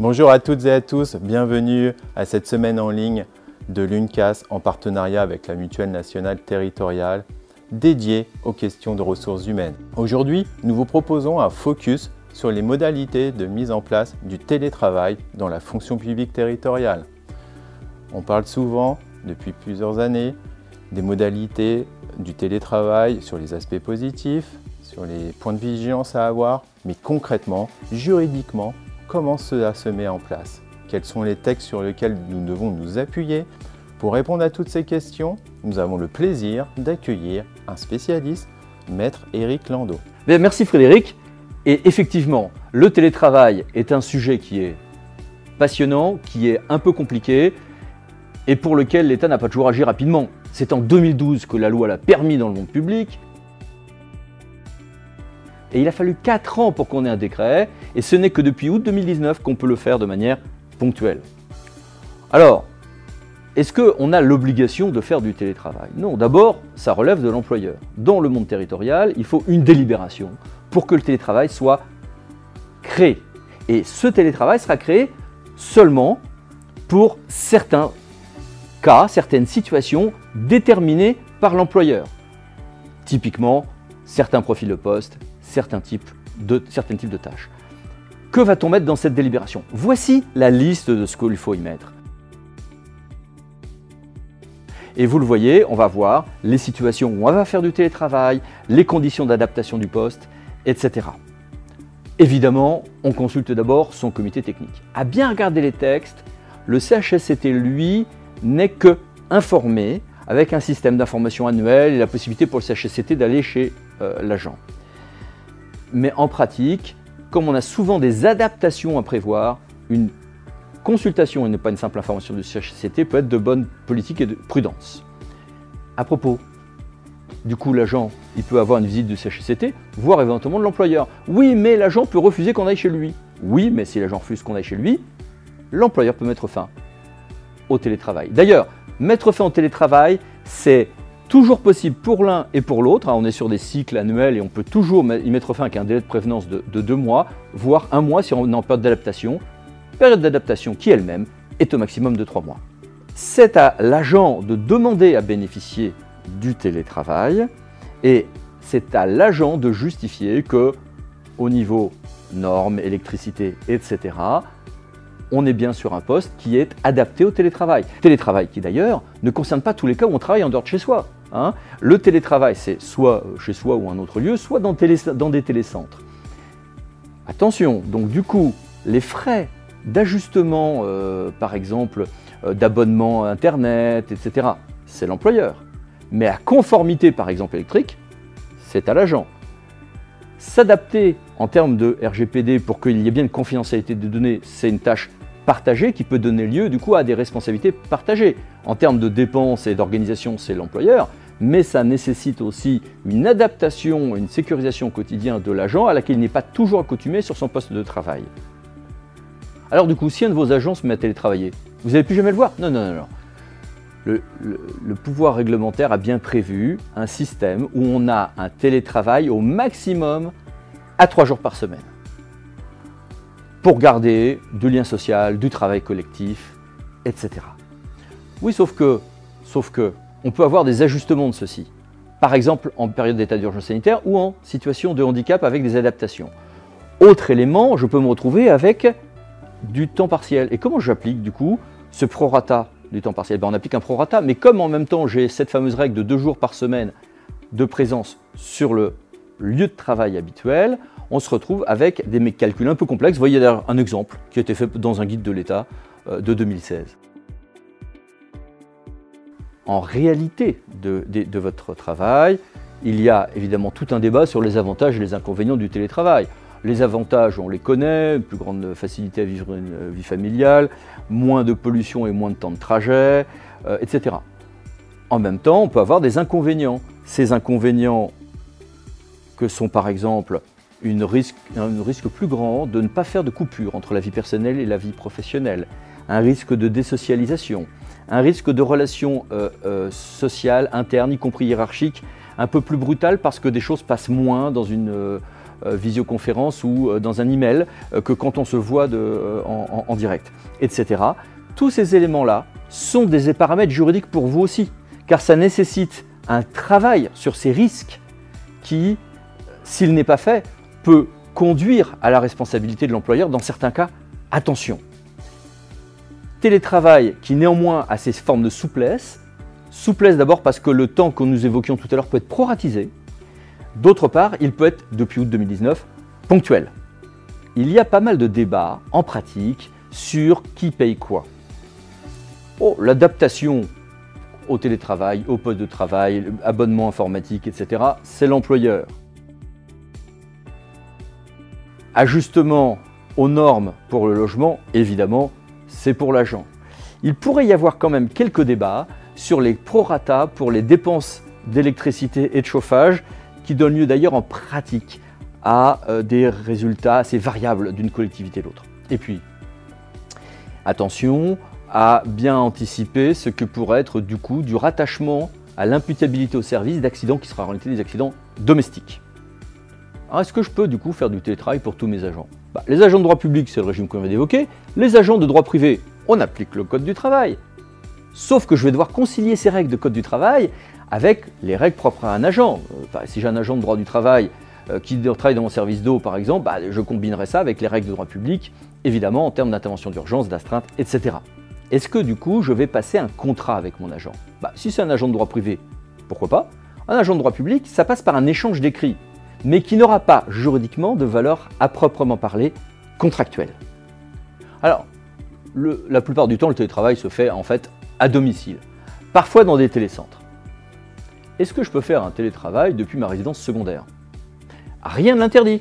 Bonjour à toutes et à tous, bienvenue à cette semaine en ligne de l'UNCAS en partenariat avec la Mutuelle Nationale Territoriale dédiée aux questions de ressources humaines. Aujourd'hui, nous vous proposons un focus sur les modalités de mise en place du télétravail dans la fonction publique territoriale. On parle souvent, depuis plusieurs années, des modalités du télétravail sur les aspects positifs, sur les points de vigilance à avoir, mais concrètement, juridiquement, comment cela se met en place? Quels sont les textes sur lesquels nous devons nous appuyer? Pour répondre à toutes ces questions, nous avons le plaisir d'accueillir un spécialiste, Maître Éric Landau. Bien, merci Frédéric. Et effectivement, le télétravail est un sujet qui est passionnant, qui est un peu compliqué et pour lequel l'État n'a pas toujours agi rapidement. C'est en 2012 que la loi l'a permis dans le monde public. Et il a fallu 4 ans pour qu'on ait un décret, et ce n'est que depuis août 2019 qu'on peut le faire de manière ponctuelle. Alors, est-ce qu'on a l'obligation de faire du télétravail? Non, d'abord, ça relève de l'employeur. Dans le monde territorial, il faut une délibération pour que le télétravail soit créé. Et ce télétravail sera créé seulement pour certains cas, certaines situations déterminées par l'employeur. Typiquement, certains profils de poste, certains types de tâches. Que va-t-on mettre dans cette délibération? Voici la liste de ce qu'il faut y mettre. Et vous le voyez, on va voir les situations où on va faire du télétravail, les conditions d'adaptation du poste, etc. Évidemment, on consulte d'abord son comité technique. À bien regarder les textes, le CHSCT, lui, n'est que informé avec un système d'information annuel et la possibilité pour le CHSCT d'aller chez l'agent. Mais en pratique, comme on a souvent des adaptations à prévoir, une consultation et non pas une simple information du CHSCT peut être de bonne politique et de prudence. À propos, du coup l'agent, il peut avoir une visite du CHSCT, voire éventuellement de l'employeur. Oui, mais l'agent peut refuser qu'on aille chez lui. Oui, mais si l'agent refuse qu'on aille chez lui, l'employeur peut mettre fin au télétravail. D'ailleurs, mettre fin au télétravail, c'est toujours possible pour l'un et pour l'autre. On est sur des cycles annuels et on peut toujours y mettre fin avec un délai de prévenance de 2 mois, voire 1 mois si on est en période d'adaptation qui elle-même est au maximum de 3 mois. C'est à l'agent de demander à bénéficier du télétravail et c'est à l'agent de justifier que, au niveau normes, électricité, etc., on est bien sur un poste qui est adapté au télétravail. Télétravail qui d'ailleurs ne concerne pas tous les cas où on travaille en dehors de chez soi. Le télétravail, c'est soit chez soi ou un autre lieu, soit dans des télécentres. Attention, donc du coup, les frais d'ajustement, par exemple, d'abonnement Internet, etc., c'est l'employeur. Mais à conformité, par exemple, électrique, c'est à l'agent. S'adapter en termes de RGPD pour qu'il y ait bien une confidentialité des données, c'est une tâche partagée qui peut donner lieu du coup à des responsabilités partagées. En termes de dépenses et d'organisation, c'est l'employeur, mais ça nécessite aussi une adaptation, une sécurisation au quotidien de l'agent à laquelle il n'est pas toujours accoutumé sur son poste de travail. Alors du coup, si un de vos agents se met à télétravailler, vous n'allez plus jamais le voir? Non, non, non, non. Le pouvoir réglementaire a bien prévu un système où on a un télétravail au maximum à 3 jours par semaine pour garder du lien social, du travail collectif, etc. Oui, sauf que on peut avoir des ajustements de ceci. Par exemple, en période d'état d'urgence sanitaire ou en situation de handicap avec des adaptations. Autre élément, je peux me retrouver avec du temps partiel. Et comment j'applique du coup ce prorata du temps partiel? On applique un prorata, mais comme en même temps j'ai cette fameuse règle de 2 jours par semaine de présence sur le lieu de travail habituel, on se retrouve avec des calculs un peu complexes. Vous voyez d'ailleurs un exemple qui a été fait dans un guide de l'État de 2016. En réalité de votre travail, il y a évidemment tout un débat sur les avantages et les inconvénients du télétravail. Les avantages, on les connaît, une plus grande facilité à vivre une vie familiale, moins de pollution et moins de temps de trajet, etc. En même temps, on peut avoir des inconvénients. Ces inconvénients que sont par exemple un risque plus grand de ne pas faire de coupure entre la vie personnelle et la vie professionnelle, un risque de désocialisation, un risque de relations sociales, internes, y compris hiérarchiques, un peu plus brutales parce que des choses passent moins dans une visioconférence ou dans un email que quand on se voit en direct, etc. Tous ces éléments-là sont des paramètres juridiques pour vous aussi, car ça nécessite un travail sur ces risques qui, s'il n'est pas fait, peut conduire à la responsabilité de l'employeur dans certains cas. Attention! Télétravail qui néanmoins a ses formes de souplesse. Souplesse d'abord parce que le temps que nous évoquions tout à l'heure peut être proratisé. D'autre part, il peut être, depuis août 2019, ponctuel. Il y a pas mal de débats en pratique sur qui paye quoi. Oh, l'adaptation au télétravail, au poste de travail, abonnement informatique, etc., c'est l'employeur. Ajustement aux normes pour le logement, évidemment, c'est pour l'agent. Il pourrait y avoir quand même quelques débats sur les prorata pour les dépenses d'électricité et de chauffage qui donnent lieu d'ailleurs en pratique à des résultats assez variables d'une collectivité à l'autre. Et puis, attention à bien anticiper ce que pourrait être du coup du rattachement à l'imputabilité au service d'accidents qui sera en réalité des accidents domestiques. Alors est-ce que je peux du coup faire du télétravail pour tous mes agents? Les agents de droit public, c'est le régime qu'on vient d'évoquer. Les agents de droit privé, on applique le code du travail. Sauf que je vais devoir concilier ces règles de code du travail avec les règles propres à un agent. Si j'ai un agent de droit du travail qui travaille dans mon service d'eau par exemple, je combinerai ça avec les règles de droit public, évidemment en termes d'intervention d'urgence, d'astreinte, etc. Est-ce que du coup je vais passer un contrat avec mon agent? Si c'est un agent de droit privé, pourquoi pas? Un agent de droit public, ça passe par un échange d'écrits, mais qui n'aura pas juridiquement de valeur à proprement parler contractuelle. Alors, la plupart du temps, le télétravail se fait en fait à domicile, parfois dans des télécentres. Est-ce que je peux faire un télétravail depuis ma résidence secondaire? Rien ne l'interdit.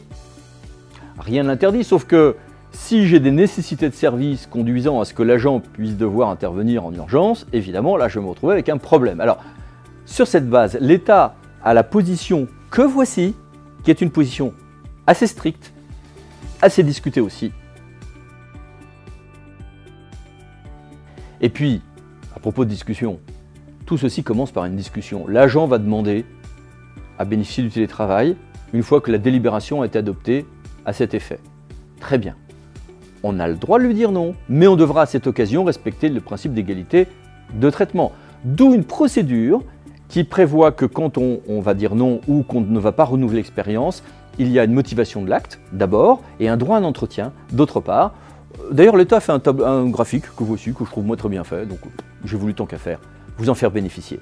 Rien ne l'interdit, sauf que si j'ai des nécessités de service conduisant à ce que l'agent puisse devoir intervenir en urgence, évidemment, là, je vais me retrouver avec un problème. Alors, sur cette base, l'État a la position que voici, qui est une position assez stricte, assez discutée aussi. Et puis, à propos de discussion, tout ceci commence par une discussion. L'agent va demander à bénéficier du télétravail une fois que la délibération a été adoptée à cet effet. Très bien. On a le droit de lui dire non, mais on devra à cette occasion respecter le principe d'égalité de traitement. D'où une procédure qui prévoit que quand on va dire non ou qu'on ne va pas renouveler l'expérience, il y a une motivation de l'acte, d'abord, et un droit à un entretien, d'autre part. D'ailleurs, l'État fait un graphique que voici, que je trouve moi très bien fait, donc j'ai voulu tant qu'à faire vous en faire bénéficier.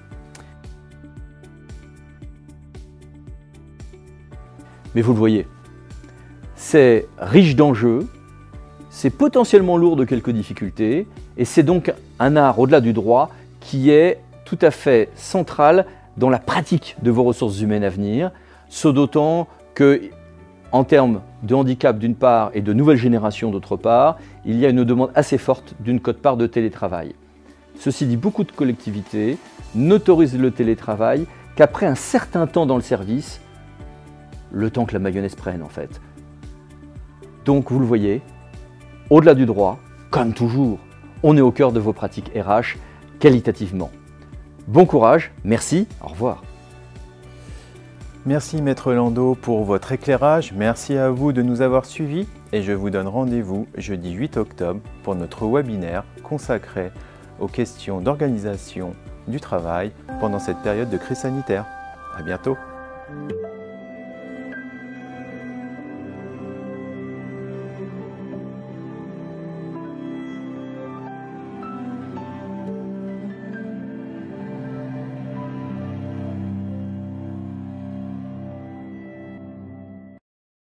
Mais vous le voyez, c'est riche d'enjeux, c'est potentiellement lourd de quelques difficultés, et c'est donc un art au-delà du droit qui est tout à fait central dans la pratique de vos ressources humaines à venir, ce d'autant que, en termes de handicap d'une part et de nouvelle génération d'autre part, il y a une demande assez forte d'une quote-part de télétravail. Ceci dit, beaucoup de collectivités n'autorisent le télétravail qu'après un certain temps dans le service, le temps que la mayonnaise prenne en fait. Donc vous le voyez, au-delà du droit, comme toujours, on est au cœur de vos pratiques RH qualitativement. Bon courage, merci, au revoir. Merci Maître Landau pour votre éclairage, merci à vous de nous avoir suivis et je vous donne rendez-vous jeudi 8 octobre pour notre webinaire consacré aux questions d'organisation du travail pendant cette période de crise sanitaire. À bientôt.